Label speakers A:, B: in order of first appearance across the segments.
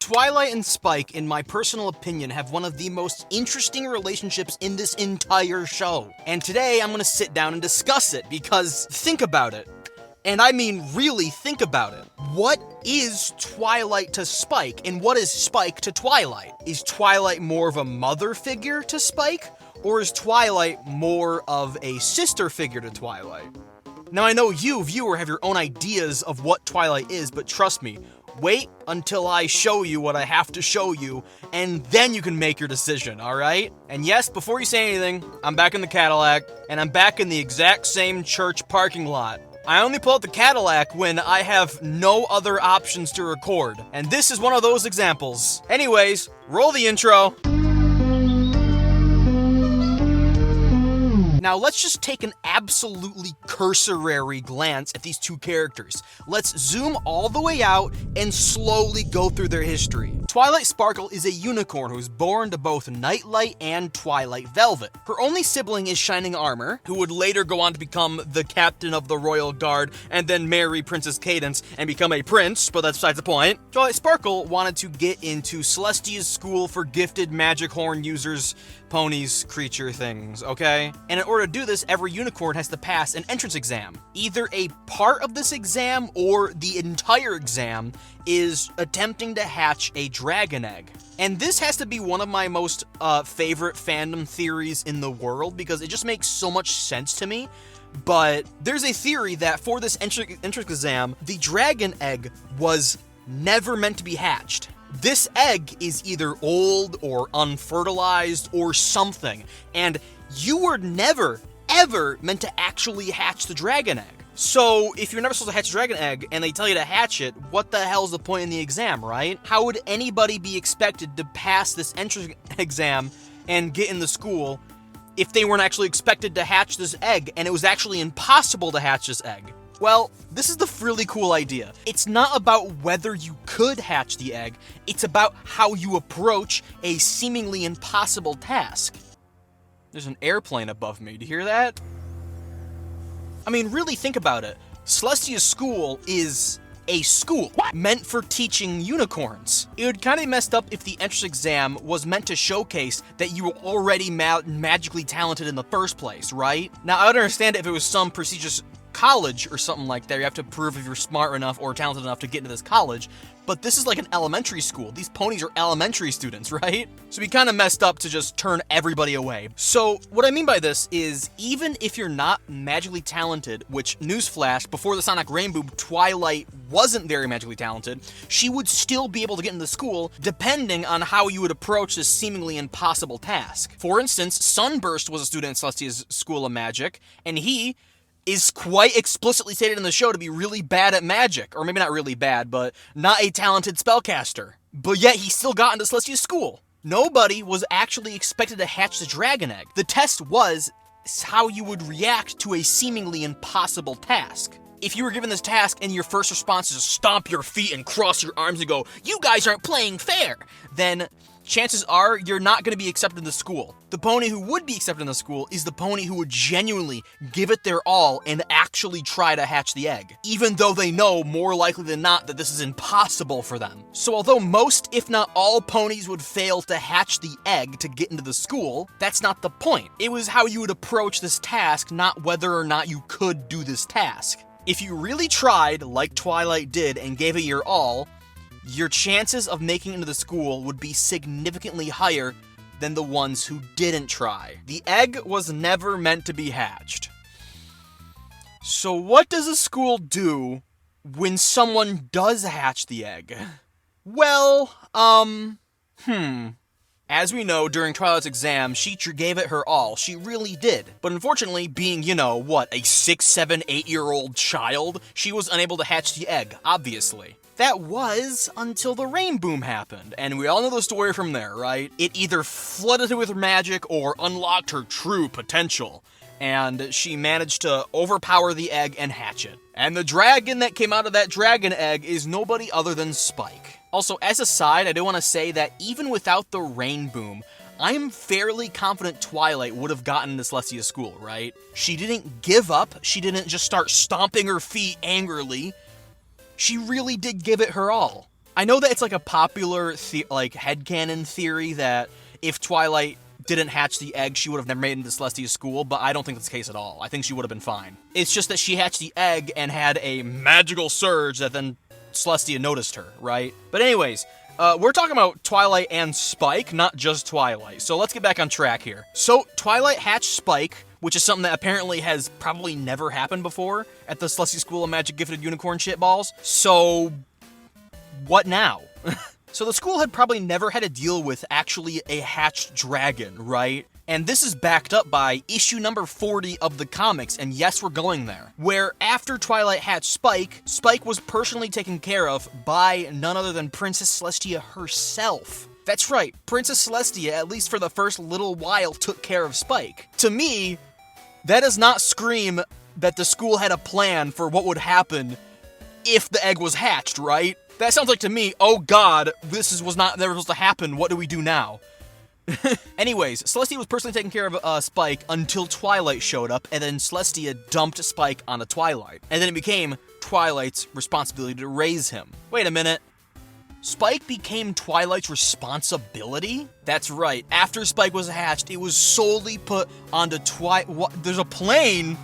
A: Twilight and Spike, in my personal opinion, have one of the most interesting relationships in this entire show. And today I'm gonna sit down and discuss it, because think about it. And I mean really think about it. What is Twilight to Spike, and what is Spike to Twilight? Is Twilight more of a mother figure to Spike, or is Twilight more of a sister figure to Twilight? Now I know you, viewer, have your own ideas of what Twilight is, but trust me, wait until I show you what I have to show you, and then you can make your decision, alright? And yes, before you say anything, I'm back in the Cadillac, and I'm back in the exact same church parking lot. I only pull out the Cadillac when I have no other options to record, and this is one of those examples. Anyways, roll the intro. Now let's just take an absolutely cursory glance at these two characters. Let's zoom all the way out and slowly go through their history. Twilight Sparkle is a unicorn who was born to both Nightlight and Twilight Velvet. Her only sibling is Shining Armor, who would later go on to become the captain of the Royal Guard and then marry Princess Cadance and become a prince, but that's besides the point. Twilight Sparkle wanted to get into Celestia's school for gifted magic horn users, ponies, creature things, okay? And in order to do this, every unicorn has to pass an entrance exam. Either a part of this exam or the entire exam is attempting to hatch a dragon egg. And this has to be one of my most favorite fandom theories in the world because it just makes so much sense to me. But there's a theory that for this entrance exam, the dragon egg was never meant to be hatched. This egg is either old or unfertilized or something, and you were never, ever meant to actually hatch the dragon egg. So, if you're never supposed to hatch a dragon egg, and they tell you to hatch it, what the hell's the point in the exam, right? How would anybody be expected to pass this entrance exam and get in the school if they weren't actually expected to hatch this egg, and it was actually impossible to hatch this egg? Well, this is the really cool idea. It's not about whether you could hatch the egg, it's about how you approach a seemingly impossible task. There's an airplane above me, do you hear that? I mean, really think about it. Celestia's school is a school meant for teaching unicorns. It would kind of be messed up if the entrance exam was meant to showcase that you were already magically talented in the first place, right? Now, I would understand it if it was some prestigious college or something like that. You have to prove if you're smart enough or talented enough to get into this college, but this is like an elementary school. These ponies are elementary students, right? So we kind of messed up to just turn everybody away. So what I mean by this is, even if you're not magically talented, which, newsflash, before the Sonic Rainbow, Twilight wasn't very magically talented, she would still be able to get into school depending on how you would approach this seemingly impossible task. For instance, Sunburst was a student at Celestia's School of Magic, and he is quite explicitly stated in the show to be really bad at magic. Or maybe not really bad, but not a talented spellcaster. But yet he still got into Celestia's school. Nobody was actually expected to hatch the dragon egg. The test was how you would react to a seemingly impossible task. If you were given this task and your first response is to stomp your feet and cross your arms and go, "You guys aren't playing fair," then chances are you're not going to be accepted in the school. The pony who would be accepted in the school is the pony who would genuinely give it their all and actually try to hatch the egg, even though they know more likely than not that this is impossible for them. So although most, if not all, ponies would fail to hatch the egg to get into the school, that's not the point. It was how you would approach this task, not whether or not you could do this task. If you really tried, like Twilight did, and gave it your all, your chances of making it into the school would be significantly higher than the ones who didn't try. The egg was never meant to be hatched. So what does a school do when someone does hatch the egg? Well, as we know, during Twilight's exam, she gave it her all. She really did. But unfortunately, being, a 6, 7, 8-year-old child, she was unable to hatch the egg, obviously. That was until the rain boom happened, and we all know the story from there, right? It either flooded her with magic or unlocked her true potential, and she managed to overpower the egg and hatch it. And the dragon that came out of that dragon egg is nobody other than Spike. Also, as a side, I do want to say that even without the rain boom, I'm fairly confident Twilight would have gotten to Celestia's school, right? She didn't give up, she didn't just start stomping her feet angrily. She really did give it her all. I know that it's like a popular headcanon theory that if Twilight didn't hatch the egg, she would have never made it into Celestia's school, but I don't think that's the case at all. I think she would have been fine. It's just that she hatched the egg and had a magical surge that then Celestia noticed her, right? But anyways, we're talking about Twilight and Spike, not just Twilight. So let's get back on track here. So Twilight hatched Spike, which is something that apparently has probably never happened before at the Celestia School of Magic Gifted Unicorn shitballs. So what now? So the school had probably never had to deal with actually a hatched dragon, right? And this is backed up by issue number 40 of the comics, and yes, we're going there. Where after Twilight hatched Spike, Spike was personally taken care of by none other than Princess Celestia herself. That's right, Princess Celestia, at least for the first little while, took care of Spike. To me, that does not scream that the school had a plan for what would happen if the egg was hatched, right? That sounds like to me, oh god, this was not never supposed to happen, what do we do now? Anyways, Celestia was personally taking care of Spike until Twilight showed up, and then Celestia dumped Spike onto Twilight. And then it became Twilight's responsibility to raise him. Wait a minute. Spike became Twilight's responsibility? That's right, after Spike was hatched, it was solely put onto there's a plane?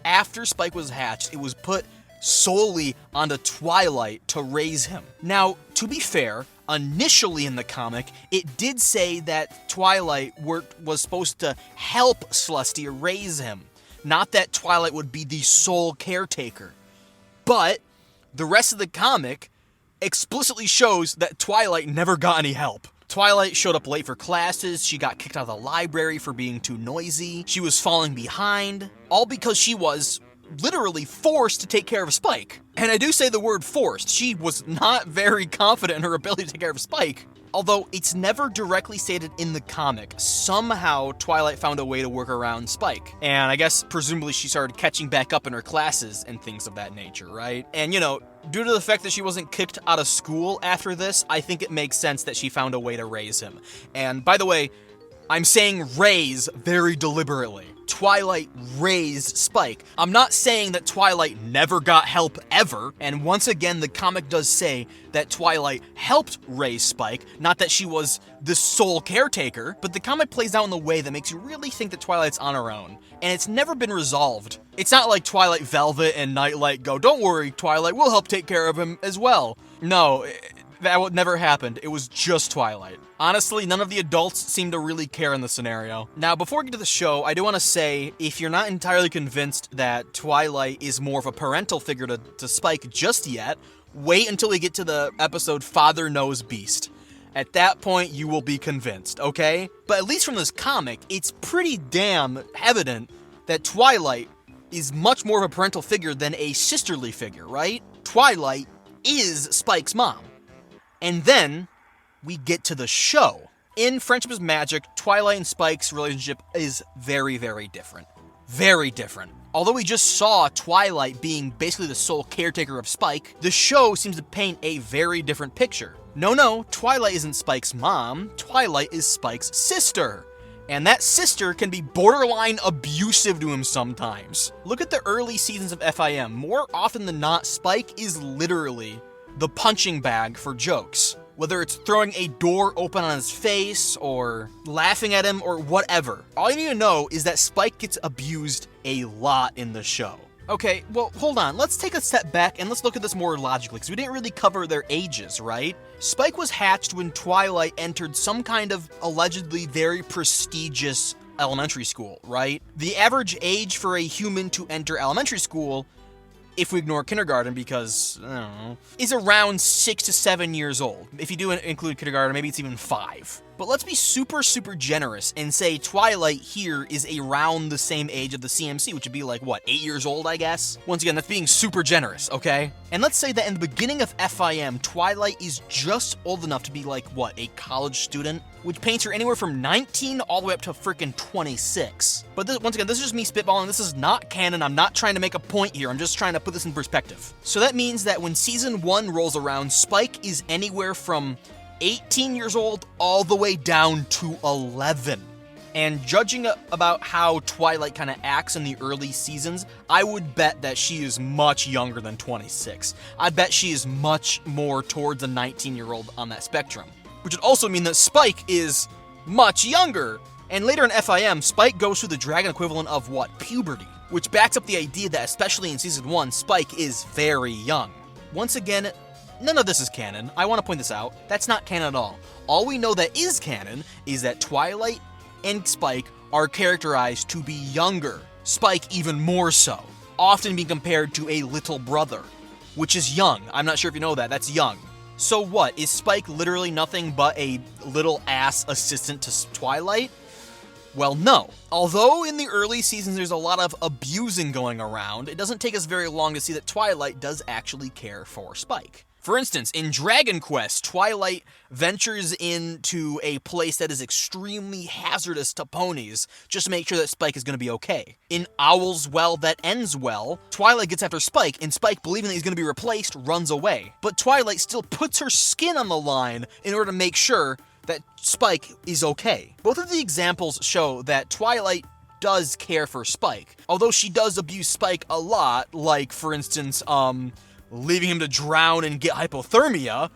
A: After Spike was hatched, it was put solely onto Twilight to raise him. Now, to be fair, initially in the comic, it did say that Twilight was supposed to help Celestia raise him, not that Twilight would be the sole caretaker. But the rest of the comic explicitly shows that Twilight never got any help. Twilight showed up late for classes, she got kicked out of the library for being too noisy, she was falling behind, all because she was literally forced to take care of Spike. And I do say the word forced. She was not very confident in her ability to take care of Spike. Although it's never directly stated in the comic, somehow Twilight found a way to work around Spike. And I guess presumably she started catching back up in her classes and things of that nature, right? And due to the fact that she wasn't kicked out of school after this, I think it makes sense that she found a way to raise him. And by the way, I'm saying raise very deliberately. Twilight raised Spike. I'm not saying that Twilight never got help ever, and once again, the comic does say that Twilight helped raise Spike, not that she was the sole caretaker, but the comic plays out in the way that makes you really think that Twilight's on her own, and it's never been resolved. It's not like Twilight Velvet and Nightlight go, don't worry, Twilight, we'll help take care of him as well. No, that never happened. It was just Twilight. Honestly, none of the adults seem to really care in this scenario. Now, before we get to the show, I do want to say, if you're not entirely convinced that Twilight is more of a parental figure to Spike just yet, wait until we get to the episode Father Knows Beast. At that point, you will be convinced, okay? But at least from this comic, it's pretty damn evident that Twilight is much more of a parental figure than a sisterly figure, right? Twilight is Spike's mom. And then we get to the show. In Friendship is Magic, Twilight and Spike's relationship is very, very different. Very different. Although we just saw Twilight being basically the sole caretaker of Spike, the show seems to paint a very different picture. No, Twilight isn't Spike's mom. Twilight is Spike's sister. And that sister can be borderline abusive to him sometimes. Look at the early seasons of FIM. More often than not, Spike is literally the punching bag for jokes. Whether it's throwing a door open on his face, or laughing at him, or whatever. All you need to know is that Spike gets abused a lot in the show. Okay, well, hold on. Let's take a step back and let's look at this more logically, because we didn't really cover their ages, right? Spike was hatched when Twilight entered some kind of allegedly very prestigious elementary school, right? The average age for a human to enter elementary school, if we ignore kindergarten because, I don't know, is around 6 to 7 years old. If you do include kindergarten, maybe it's even 5. But let's be super, super generous and say Twilight here is around the same age of the CMC, which would be like, what, 8 years old, I guess? Once again, that's being super generous, okay? And let's say that in the beginning of FIM, Twilight is just old enough to be like, what, a college student? Which paints her anywhere from 19 all the way up to freaking 26. But once again, this is just me spitballing. This is not canon. I'm not trying to make a point here. I'm just trying to put this in perspective. So that means that when season 1 rolls around, Spike is anywhere from 18 years old all the way down to 11. And judging about how Twilight kind of acts in the early seasons, I would bet that she is much younger than 26. I bet she is much more towards a 19-year-old on that spectrum. Which would also mean that Spike is much younger. And later in FIM, Spike goes through the dragon equivalent of what? Puberty. Which backs up the idea that, especially in Season 1, Spike is very young. Once again, none of this is canon. I want to point this out. That's not canon at all. All we know that is canon is that Twilight and Spike are characterized to be younger. Spike even more so. Often being compared to a little brother, which is young. I'm not sure if you know that. That's young. So what? Is Spike literally nothing but a little ass assistant to Twilight? Well, no. Although in the early seasons there's a lot of abusing going around, it doesn't take us very long to see that Twilight does actually care for Spike. For instance, in Dragon Quest, Twilight ventures into a place that is extremely hazardous to ponies just to make sure that Spike is going to be okay. In Owl's Well That Ends Well, Twilight gets after Spike, and Spike, believing that he's going to be replaced, runs away. But Twilight still puts her skin on the line in order to make sure that Spike is okay. Both of the examples show that Twilight does care for Spike, although she does abuse Spike a lot, like, for instance, leaving him to drown and get hypothermia.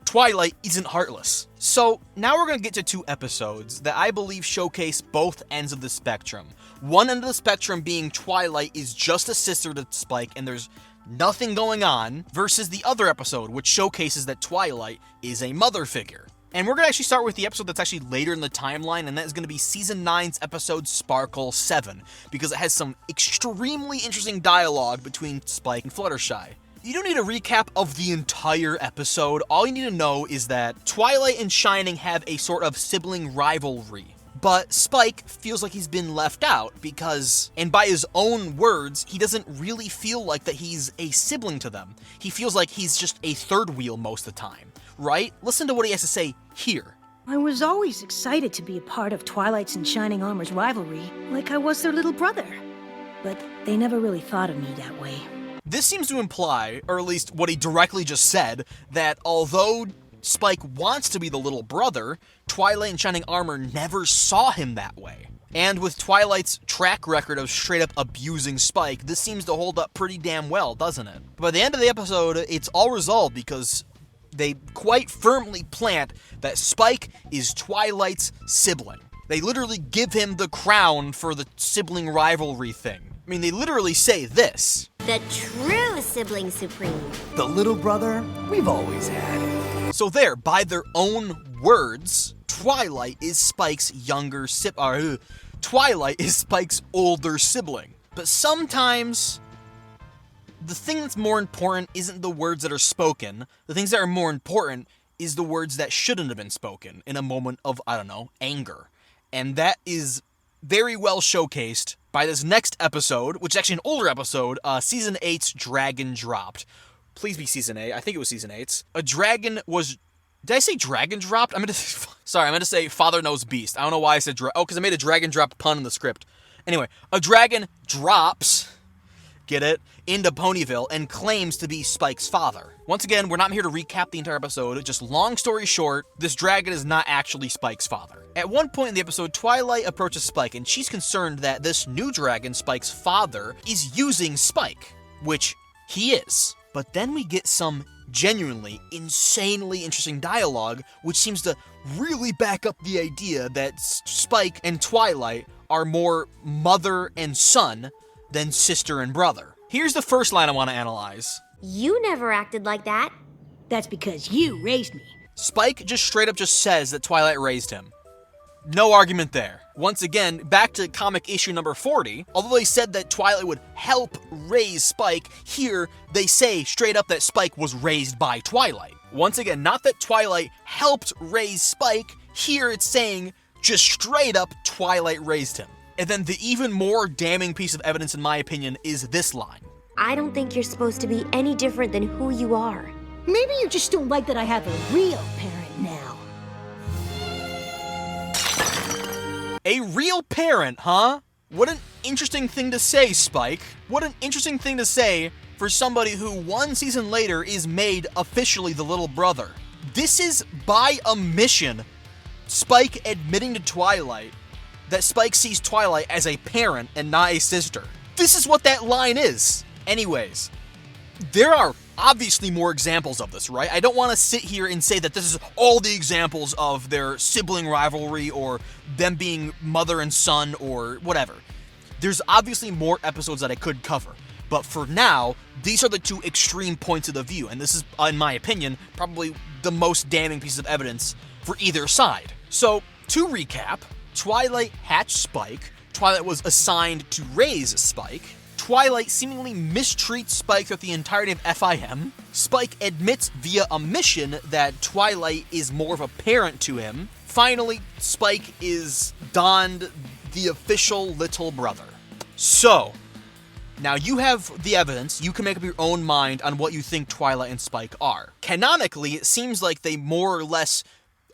A: Twilight isn't heartless. So, now we're going to get to 2 episodes that I believe showcase both ends of the spectrum. One end of the spectrum being Twilight is just a sister to Spike and there's nothing going on, versus the other episode, which showcases that Twilight is a mother figure. And we're going to actually start with the episode that's actually later in the timeline, and that is going to be Season 9's episode Sparkle 7, because it has some extremely interesting dialogue between Spike and Fluttershy. You don't need a recap of the entire episode. All you need to know is that Twilight and Shining have a sort of sibling rivalry. But Spike feels like he's been left out because, and by his own words, he doesn't really feel like that he's a sibling to them. He feels like he's just a third wheel most of the time, right? Listen to what he has to say here.
B: I was always excited to be a part of Twilight's and Shining Armor's rivalry, like I was their little brother. But they never really thought of me that way.
A: This seems to imply, or at least what he directly just said, that although Spike wants to be the little brother, Twilight and Shining Armor never saw him that way. And with Twilight's track record of straight up abusing Spike, this seems to hold up pretty damn well, doesn't it? By the end of the episode, it's all resolved because they quite firmly plant that Spike is Twilight's sibling. They literally give him the crown for the sibling rivalry thing. I mean, they literally say this.
C: The true sibling supreme.
D: The little brother we've always had.
A: So there, by their own words, Twilight is Spike's Twilight is Spike's older sibling. But sometimes the thing that's more important isn't the words that are spoken. The things that are more important is the words that shouldn't have been spoken in a moment of, I don't know, anger. And that is very well showcased by this next episode, which is actually an older episode, Season 8's Dragon Dropped. Please be Season 8. I think it was Season 8's. A dragon was... Did I say dragon dropped? I meant to say Father Knows Beast. I don't know why I said because I made a dragon drop pun in the script. Anyway, a dragon drops, get it, into Ponyville and claims to be Spike's father. Once again, we're not here to recap the entire episode. Just long story short, this dragon is not actually Spike's father. At one point in the episode, Twilight approaches Spike and she's concerned that this new dragon, Spike's father, is using Spike, which he is. But then we get some genuinely, insanely interesting dialogue, which seems to really back up the idea that Spike and Twilight are more mother and son than sister and brother. Here's the first line I want to analyze.
C: You never acted like that.
B: That's because you raised me.
A: Spike just straight up just says that Twilight raised him. No argument there. Once again, back to comic issue number 40, although they said that Twilight would help raise Spike, here they say straight up that Spike was raised by Twilight. Once again, not that Twilight helped raise Spike, here it's saying just straight up Twilight raised him. And then the even more damning piece of evidence in my opinion is this line.
C: I don't think you're supposed to be any different than who you are.
B: Maybe you just don't like that I have a real parent now.
A: A real parent, huh? What an interesting thing to say, Spike. What an interesting thing to say for somebody who 1 season later is made officially the little brother. This is by omission Spike admitting to Twilight that Spike sees Twilight as a parent and not a sister. This is what that line is. Anyways, there are obviously more examples of this, right? I don't want to sit here and say that this is all the examples of their sibling rivalry or them being mother and son or whatever. There's obviously more episodes that I could cover. But for now, these are the two extreme points of the view, and this is, in my opinion, probably the most damning piece of evidence for either side. So, to recap, Twilight hatched Spike, Twilight was assigned to raise Spike, Twilight seemingly mistreats Spike throughout the entirety of FIM, Spike admits via a mission that Twilight is more of a parent to him, finally, Spike is donned the official little brother. So, now you have the evidence, you can make up your own mind on what you think Twilight and Spike are. Canonically, it seems like they more or less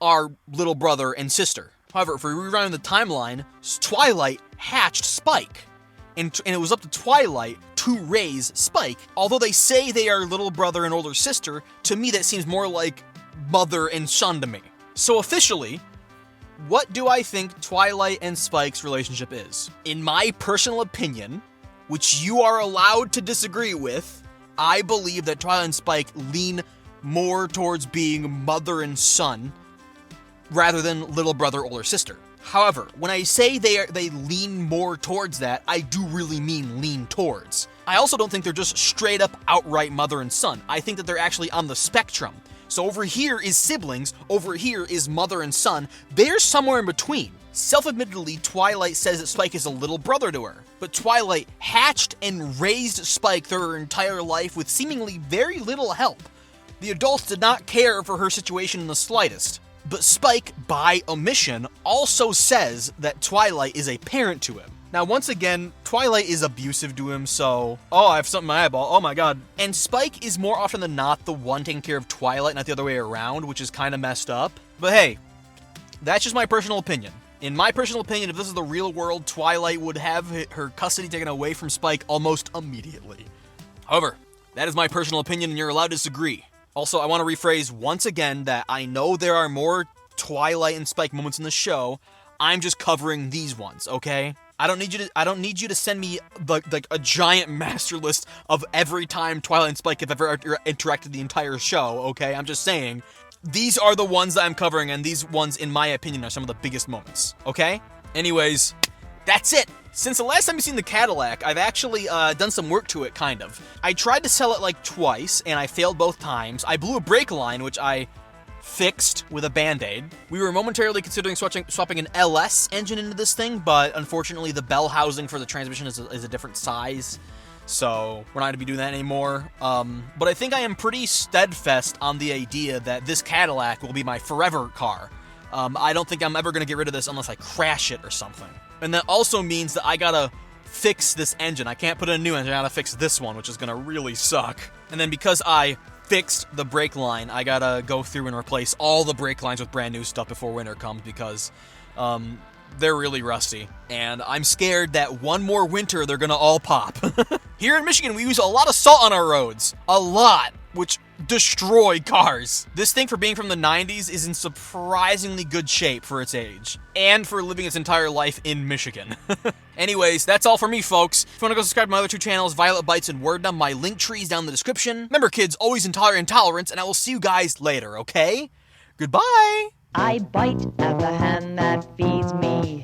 A: are little brother and sister. However, if we rerun the timeline, Twilight hatched Spike. And it was up to Twilight to raise Spike. Although they say they are little brother and older sister, to me that seems more like mother and son to me. So officially, what do I think Twilight and Spike's relationship is? In my personal opinion, which you are allowed to disagree with, I believe that Twilight and Spike lean more towards being mother and son rather than little brother, older sister. However, when I say they lean more towards that, I do really mean lean towards. I also don't think they're just straight up outright mother and son. I think that they're actually on the spectrum. So over here is siblings, over here is mother and son. They're somewhere in between. Self-admittedly, Twilight says that Spike is a little brother to her, but Twilight hatched and raised Spike through her entire life with seemingly very little help. The adults did not care for her situation in the slightest. But Spike, by omission, also says that Twilight is a parent to him. Now, once again, Twilight is abusive to him, so, oh, I have something in my eyeball, oh my god. And Spike is more often than not the one taking care of Twilight, not the other way around, which is kind of messed up. But hey, that's just my personal opinion. In my personal opinion, if this is the real world, Twilight would have her custody taken away from Spike almost immediately. However, that is my personal opinion, and you're allowed to disagree. Also, I want to rephrase once again that I know there are more Twilight and Spike moments in the show. I'm just covering these ones, okay? I don't need you to send me like a giant master list of every time Twilight and Spike have ever interacted the entire show, okay? I'm just saying these are the ones that I'm covering, and these ones, in my opinion, are some of the biggest moments, okay? Anyways, that's it. Since the last time you've seen the Cadillac, I've actually done some work to it, kind of. I tried to sell it like twice, and I failed both times. I blew a brake line, which I fixed with a Band-Aid. We were momentarily considering swapping an LS engine into this thing, but unfortunately the bell housing for the transmission is a different size, so we're not going to be doing that anymore. But I think I am pretty steadfast on the idea that this Cadillac will be my forever car. I don't think I'm ever going to get rid of this unless I crash it or something. And that also means that I gotta fix this engine. I can't put in a new engine, I gotta fix this one, which is gonna really suck. And then because I fixed the brake line, I gotta go through and replace all the brake lines with brand new stuff before winter comes because they're really rusty. And I'm scared that one more winter they're gonna all pop. Here in Michigan, we use a lot of salt on our roads. A lot. Which destroy cars. This thing, for being from the 90s, is in surprisingly good shape for its age. And for living its entire life in Michigan. Anyways, that's all for me, folks. If you want to go subscribe to my other two channels, Violet Bites and Word Dumb, my link tree is down in the description. Remember, kids, always intolerance, and I will see you guys later, okay? Goodbye!
E: I bite at the hand that feeds me,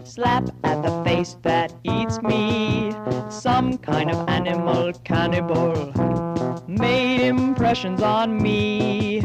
E: slap at the face that eats me. Some kind of animal cannibal made impressions on me.